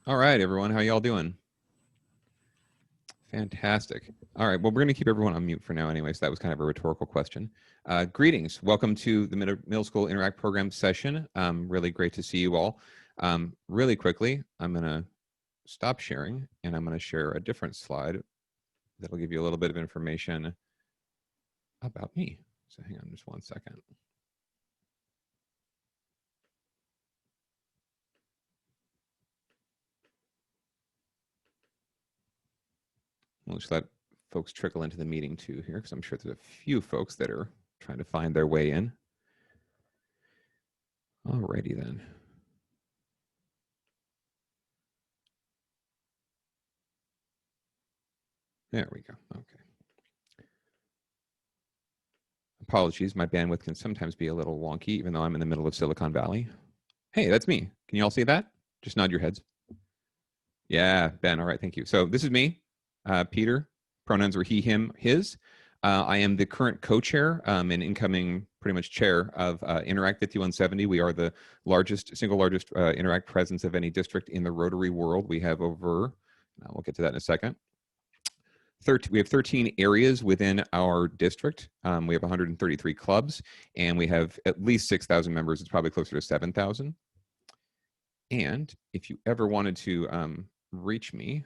All right, everyone. How y'all doing? Fantastic. All right. Well, we're going to keep everyone on mute for now anyway, so that was kind of a rhetorical question. Greetings. Welcome to the Middle School Interact Program session. Really great to see you all. Really quickly, I'm going to stop sharing, and I'm going to share a different slide that'll give you a little bit of information about me. So hang on just one second. We'll just let folks trickle into the meeting too here, because I'm sure there's a few folks that are trying to find their way in. Alrighty then. There we go. Okay. Apologies, my bandwidth can sometimes be a little wonky, even though I'm in the middle of Silicon Valley. Hey, that's me. Can you all see that? Just nod your heads. Yeah, Ben. All right, thank you. So this is me, Peter. Pronouns are he, him, his. I am the current co-chair and incoming pretty much chair of Interact 5170. We are the single largest Interact presence of any district in the Rotary world. We have over, we'll get to that in a second. We have 13 areas within our district. We have 133 clubs, and we have at least 6,000 members. It's probably closer to 7,000. And if you ever wanted to reach me,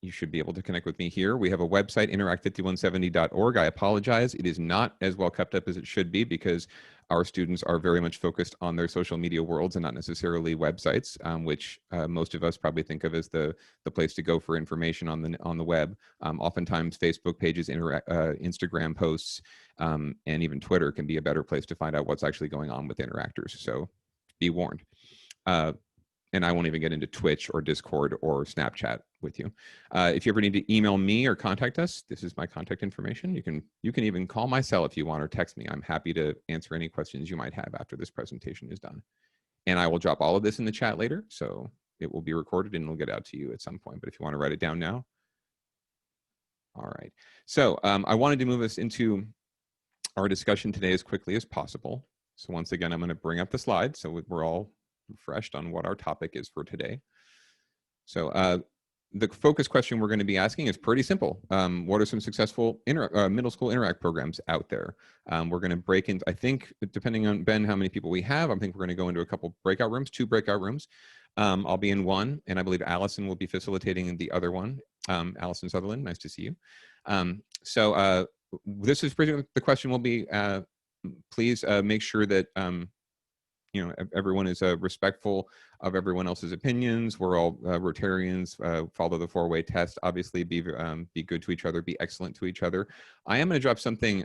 you should be able to connect with me here. We have a website, interact5170.org. I apologize. It is not as well kept up as it should be because our students are very much focused on their social media worlds and not necessarily websites, which most of us probably think of as the place to go for information on the web. Oftentimes, Facebook pages, Instagram posts, and even Twitter can be a better place to find out what's actually going on with interactors. So be warned. And I won't even get into Twitch or Discord or Snapchat with you. If you ever need to email me or contact us, this is my contact information. You can even call my cell if you want or text me. I'm happy to answer any questions you might have after this presentation is done. And I will drop all of this in the chat later, so it will be recorded and it'll get out to you at some point. But if you want to write it down now. All right. So I wanted to move us into our discussion today as quickly as possible. So once again, I'm going to bring up the slide so we're all refreshed on what our topic is for today. So the focus question we're going to be asking is pretty simple. What are some successful middle school Interact programs out there? We're going to break into, I think, depending on Ben, how many people we have, I think we're going to go into a couple breakout rooms, 2 breakout rooms. I'll be in one, and I believe Allison will be facilitating in the other one. Allison Sutherland, nice to see you. This is pretty much the question will be, please make sure that everyone is respectful of everyone else's opinions. We're all Rotarians, follow the 4-way test, obviously be good to each other, be excellent to each other. I am going to drop something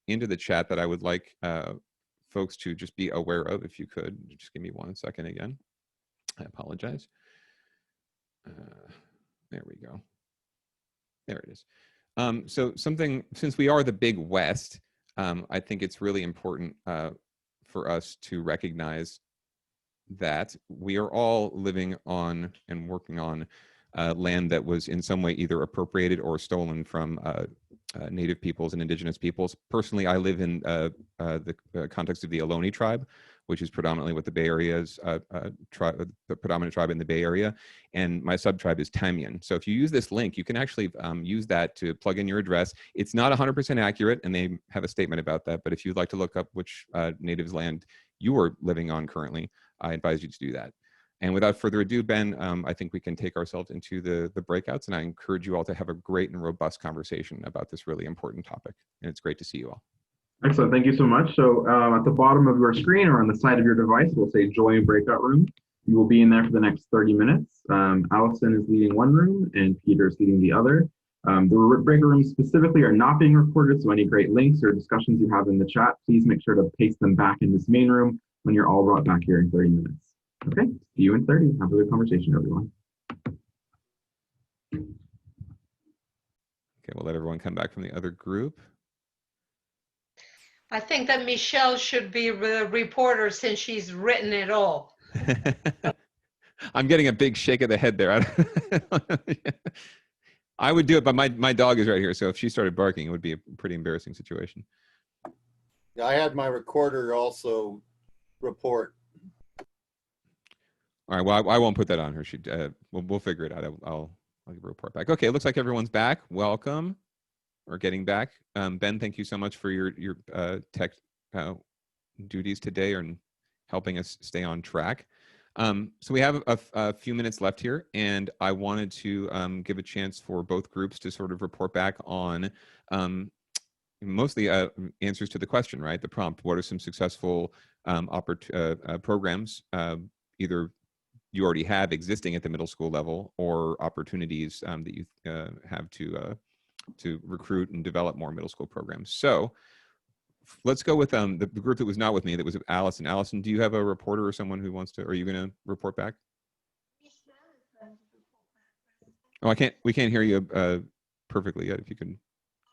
into the chat that I would like folks to just be aware of, if you could. Just give me 1 second again. I apologize. There we go. There it is. So something, since we are the Big West, I think it's really important for us to recognize that we are all living on and working on land that was in some way either appropriated or stolen from Native peoples and indigenous peoples. Personally, I live in the context of the Ohlone tribe, which is predominantly what the Bay Area's the predominant tribe in the Bay Area, and my sub-tribe is Tamian. So if you use this link, you can actually use that to plug in your address. It's not 100% accurate, and they have a statement about that, but if you'd like to look up which Natives land you are living on currently, I advise you to do that. And without further ado, Ben, I think we can take ourselves into the breakouts, and I encourage you all to have a great and robust conversation about this really important topic. And it's great to see you all. Excellent. Thank you so much. So at the bottom of your screen or on the side of your device, we'll say join breakout room. You will be in there for the next 30 minutes. Allison is leading one room and Peter is leading the other. The breakout rooms specifically are not being recorded, so any great links or discussions you have in the chat, please make sure to paste them back in this main room when you're all brought back here in 30 minutes. Okay, see you in 30. Have a good conversation, everyone. Okay, we'll let everyone come back from the other group. I think that Michelle should be the reporter since she's written it all. I'm getting a big shake of the head there. I would do it, but my dog is right here, so if she started barking, it would be a pretty embarrassing situation. Yeah, I had my recorder also report. All right. Well, I won't put that on her. We'll figure it out. I'll give a report back. Okay. It looks like everyone's back. Welcome, or getting back. Ben, thank you so much for your tech duties today and helping us stay on track. So we have a few minutes left here, and I wanted to give a chance for both groups to sort of report back on mostly answers to the question, right? The prompt. What are some successful programs, either you already have existing at the middle school level, or opportunities that you have to recruit and develop more middle school programs. So let's go with the group that was not with me, that was Allison. Allison, do you have a reporter or someone who wants to, are you going to report back? Oh, we can't hear you perfectly yet. If you can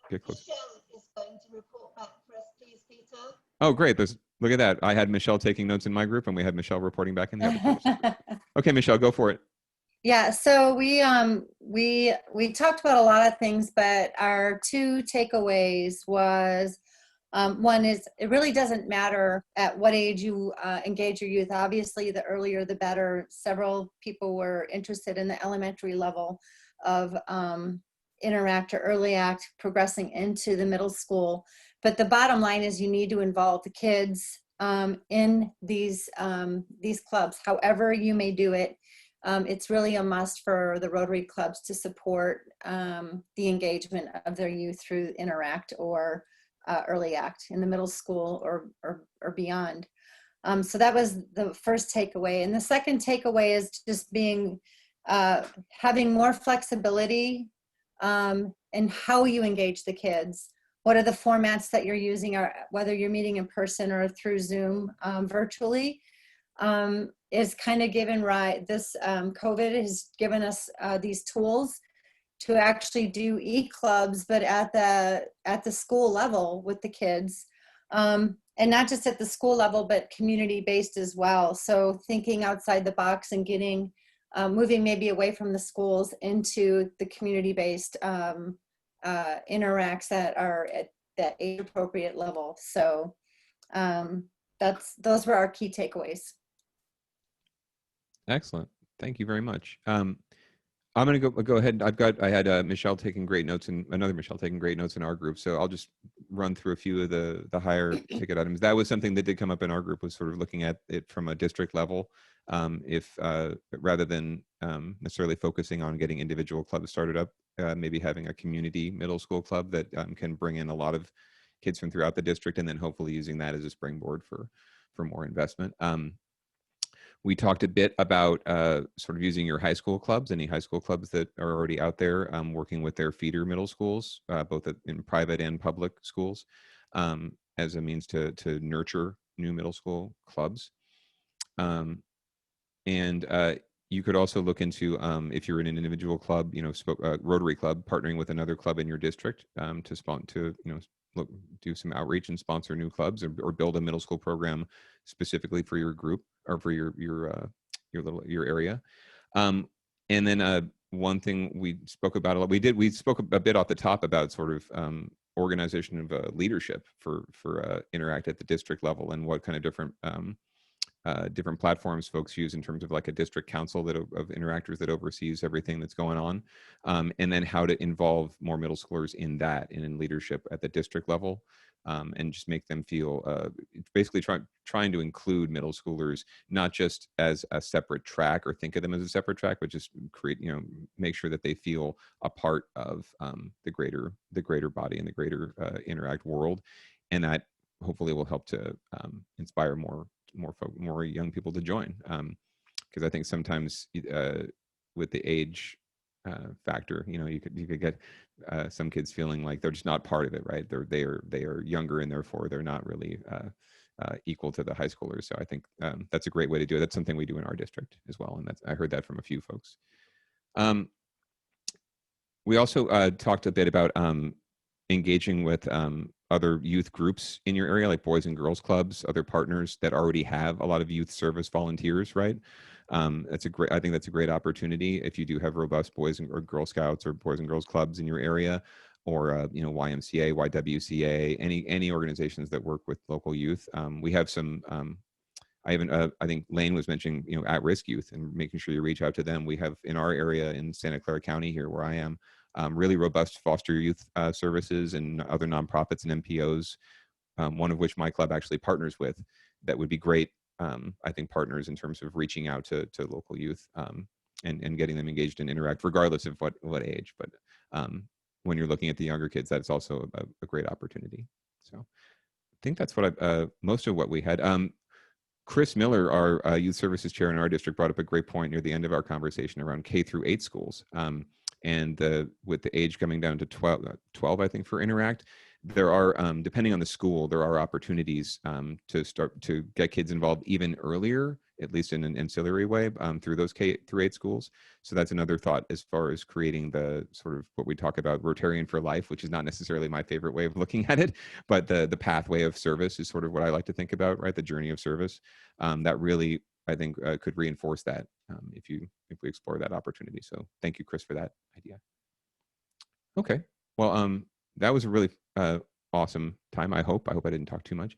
get close. Michelle is going to report back for us, please, Peter. Oh, great. Look at that. I had Michelle taking notes in my group, and we had Michelle reporting back in the other group. Okay, Michelle, go for it. Yeah, so we talked about a lot of things, but our two takeaways was, one is it really doesn't matter at what age you engage your youth. Obviously, the earlier the better. Several people were interested in the elementary level of Interact or Early Act, progressing into the middle school. But the bottom line is you need to involve the kids in these clubs, however you may do it. It's really a must for the Rotary clubs to support the engagement of their youth through Interact or Early Act in the middle school or beyond. So that was the first takeaway. And the second takeaway is just having more flexibility in how you engage the kids. What are the formats that you're using, or whether you're meeting in person or through Zoom virtually, is kind of given this COVID has given us these tools to actually do e-clubs, but at the school level with the kids, and not just at the school level, but community-based as well. So thinking outside the box and getting moving maybe away from the schools into the community-based interacts that are at that age-appropriate level. So those were our key takeaways. Excellent. Thank you very much. I'm going to go ahead. I had Michelle taking great notes, and another Michelle taking great notes in our group. So I'll just run through a few of the higher ticket items. That was something that did come up in our group, was sort of looking at it from a district level. If rather than necessarily focusing on getting individual clubs started up, maybe having a community middle school club that can bring in a lot of kids from throughout the district, and then hopefully using that as a springboard for more investment. We talked a bit about sort of using your high school clubs, any high school clubs that are already out there, working with their feeder middle schools, both in private and public schools, as a means to nurture new middle school clubs. And you could also look into, if you're in an individual club, Rotary club, partnering with another club in your district do some outreach and sponsor new clubs, or build a middle school program specifically for your group or for your area. And then one thing we spoke about a lot, we spoke a bit off the top about sort of organization of leadership for Interact at the district level, and what kind of different platforms folks use in terms of like a district council of interactors that oversees everything that's going on, and then how to involve more middle schoolers in that and in leadership at the district level, and just make them feel basically trying to include middle schoolers not just as a separate track or think of them as a separate track, but just create, make sure that they feel a part of the greater body and the greater Interact world, and that hopefully will help to inspire more young people to join, because I think sometimes with the age factor, you could get some kids feeling like they're just not part of it, right? They are younger, and therefore they're not really equal to the high schoolers. So I think that's a great way to do it. That's something we do in our district as well, and I heard that from a few folks. We also talked a bit about engaging with other youth groups in your area, like boys and girls clubs, other partners that already have a lot of youth service volunteers, right? I think that's a great opportunity if you do have robust boys or Girl Scouts or boys and girls clubs in your area, or YMCA, YWCA, any organizations that work with local youth. We have some I even, I think Lane was mentioning, at-risk youth and making sure you reach out to them. We have in our area in Santa Clara County here where I am, really robust foster youth services and other nonprofits and NPOs, one of which my club actually partners with, that would be great, I think, partners in terms of reaching out to local youth, and getting them engaged and interact regardless of what age. But when you're looking at the younger kids, that's also a great opportunity. So I think that's what most of what we had. Chris Miller, our youth services chair in our district, brought up a great point near the end of our conversation around K-8 schools. And with the age coming down to 12, I think, for Interact, there are, depending on the school, there are opportunities to start to get kids involved even earlier, at least in an ancillary way, through those K-8 schools. So that's another thought as far as creating the sort of what we talk about Rotarian for life, which is not necessarily my favorite way of looking at it, but the pathway of service is sort of what I like to think about, right? The journey of service. That really, I think, could reinforce that if we explore that opportunity. So thank you, Chris, for that idea. Okay, well, that was a really awesome time. I hope I didn't talk too much.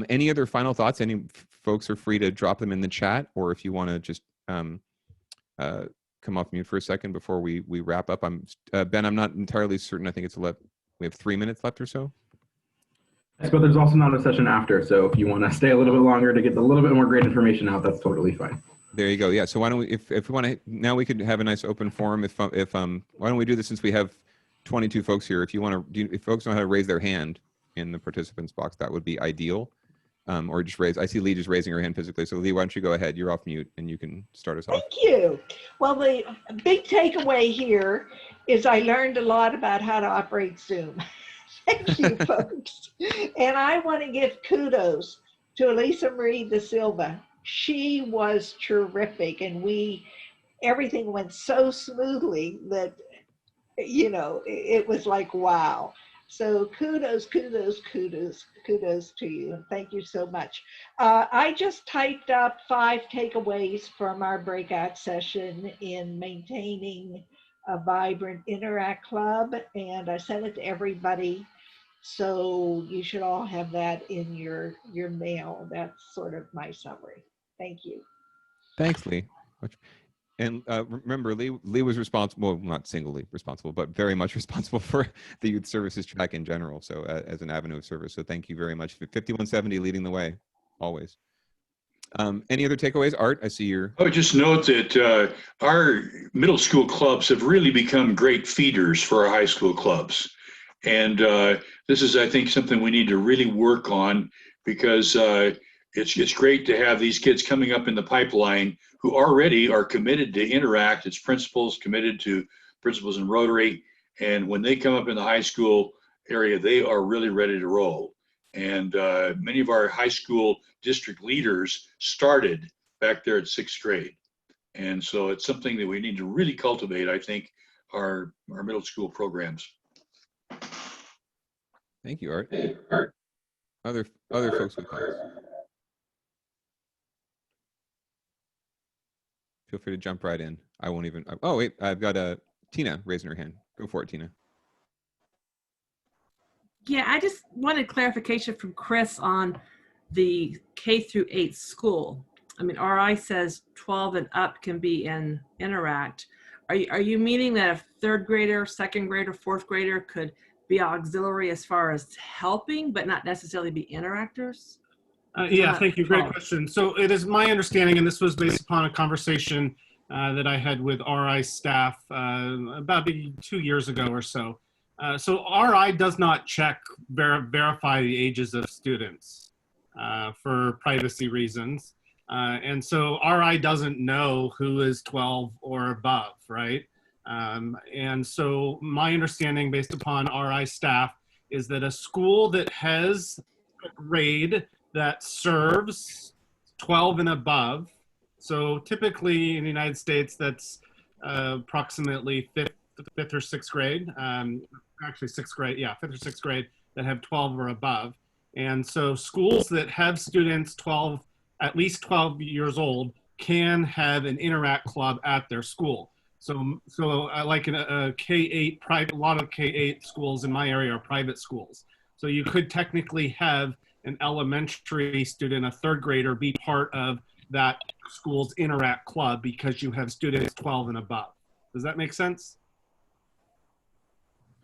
Any other final thoughts? Any folks are free to drop them in the chat, or if you want to just come off mute for a second before we wrap up. Ben, I'm not entirely certain. I think we have 3 minutes left or so. Yes, but there's also not a session after, so if you want to stay a little bit longer to get a little bit more great information out, that's totally fine. There you go. Yeah. So why don't we, if we want to, now we could have a nice open forum. Why don't we do this, since we have 22 folks here? If you want to, if folks know how to raise their hand in the participants box, that would be ideal. Or just raise. I see Lee just raising her hand physically. So Lee, why don't you go ahead? You're off mute and you can start us off. Thank you. Well, the big takeaway here is I learned a lot about how to operate Zoom. Thank you, folks. And I want to give kudos to Elisa Marie da Silva. She was terrific, and everything went so smoothly that, it was like, wow. So kudos to you. And thank you so much. I just typed up 5 takeaways from our breakout session in maintaining a vibrant Interact Club, and I sent it to everybody. So you should all have that in your mail. That's sort of my summary. Thank you. Thanks, Lee. And remember, Lee was responsible, well, not singly responsible, but very much responsible for the youth services track in general. So as an avenue of service. So thank you very much. 5170 leading the way, always. Any other takeaways? Art, I see your. I would just note that our middle school clubs have really become great feeders for our high school clubs. And this is, I think, something we need to really work on, because it's great to have these kids coming up in the pipeline who already are committed to Interact. It's principals committed to principals in Rotary. And when they come up in the high school area, they are really ready to roll. And many of our high school district leaders started back there at 6th grade. And so it's something that we need to really cultivate, I think, our middle school programs. Thank you, Art. Other folks with thoughts? Feel free to jump right in. I won't even. Oh wait, I've got Tina raising her hand. Go for it, Tina. Yeah, I just wanted clarification from Chris on the K-8 school. I mean, RI says 12 and up can be in Interact. Are you meaning that a 3rd grader, 2nd grader, 4th grader could be auxiliary as far as helping, but not necessarily be interactors? Yeah, thank you. Great question. So it is my understanding, and this was based upon a conversation that I had with RI staff about 2 years ago or so. So RI does not verify the ages of students for privacy reasons. And so RI doesn't know who is 12 or above, right? And so my understanding based upon RI staff is that a school that has a grade that serves 12 and above, so typically in the United States, that's approximately 5th or 6th grade, actually 6th grade, yeah, 5th or 6th grade that have 12 or above. And so schools that have students at least 12 years old can have an Interact club at their school. So like in a K-8 private, a lot of K-8 schools in my area are private schools. So you could technically have an elementary student, a third grader, be part of that school's Interact Club because you have students 12 and above. Does that make sense?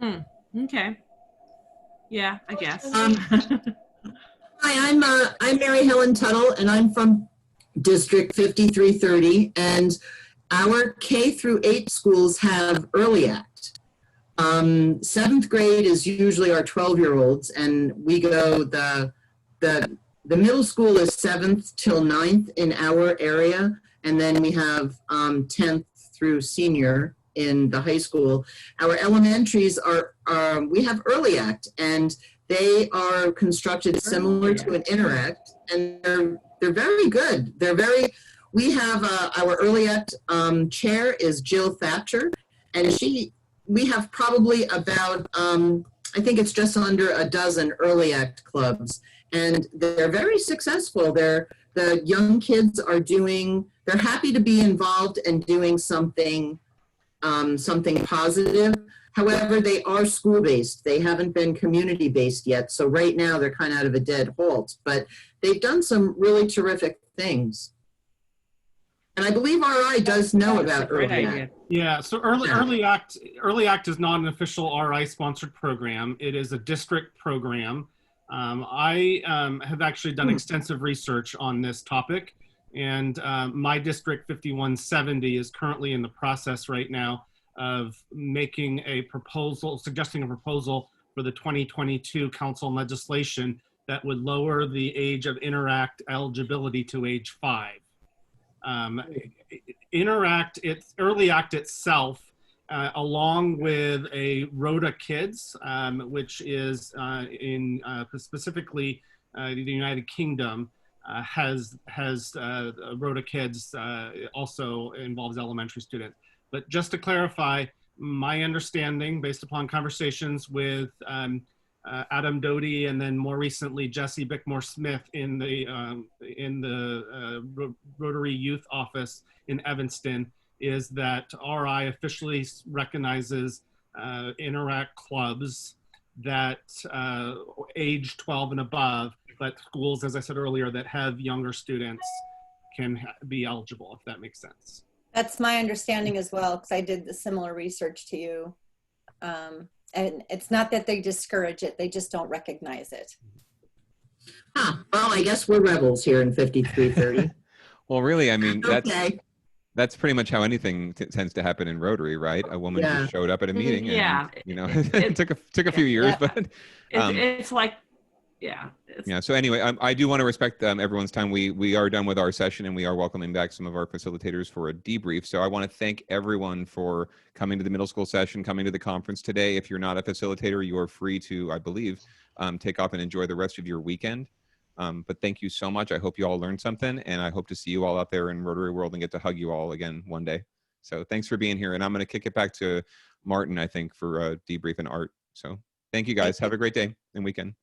Okay. Yeah, I guess. Hi, I'm Mary Helen Tuttle, and I'm from District 5330, and our K through 8 schools have early act. 7th grade is usually our 12-year-olds, and we go the middle school is 7th till 9th in our area, and then we have 10th through senior in the high school. Our elementaries are we have early act, and they are constructed similar to an Interact, and they're very good. We have our early act chair is Jill Thatcher, and we have probably about, I think it's just under a dozen early act clubs, and they're very successful. The young kids they're happy to be involved and doing something positive. However, they are school-based. They haven't been community-based yet. So right now they're kind of out of a dead halt, but they've done some really terrific things. And I believe RI does know about early act. Yeah, so early act is not an official RI sponsored program. It is a district program. I have actually done extensive research on this topic, and my district 5170 is currently in the process right now of making a proposal, suggesting a proposal for the 2022 council legislation that would lower the age of Interact eligibility to age 5. Early Act itself, along with a Rota Kids, which is specifically the United Kingdom, has Rota Kids also involves elementary students. But just to clarify, my understanding, based upon conversations with Adam Doty and then more recently Jesse Bickmore-Smith in the Rotary Youth Office in Evanston, is that RI officially recognizes Interact clubs that age 12 and above, but schools, as I said earlier, that have younger students can be eligible, if that makes sense. That's my understanding as well, because I did the similar research to you. And it's not that they discourage it, they just don't recognize it. Well, I guess we're rebels here in 5330. Well, really, I mean, Okay. that's pretty much how anything tends to happen in Rotary, right? A woman just showed up at a meeting, and it took a few years, but it's like, yeah. So anyway, I do want to respect everyone's time. We are done with our session, and we are welcoming back some of our facilitators for a debrief. So I want to thank everyone for coming to the middle school session, coming to the conference today. If you're not a facilitator, you are free to, I believe, take off and enjoy the rest of your weekend. But thank you so much. I hope you all learned something, and I hope to see you all out there in Rotary World and get to hug you all again one day. So thanks for being here, and I'm going to kick it back to Martin, I think, for debrief and art. So thank you guys. Have a great day and weekend.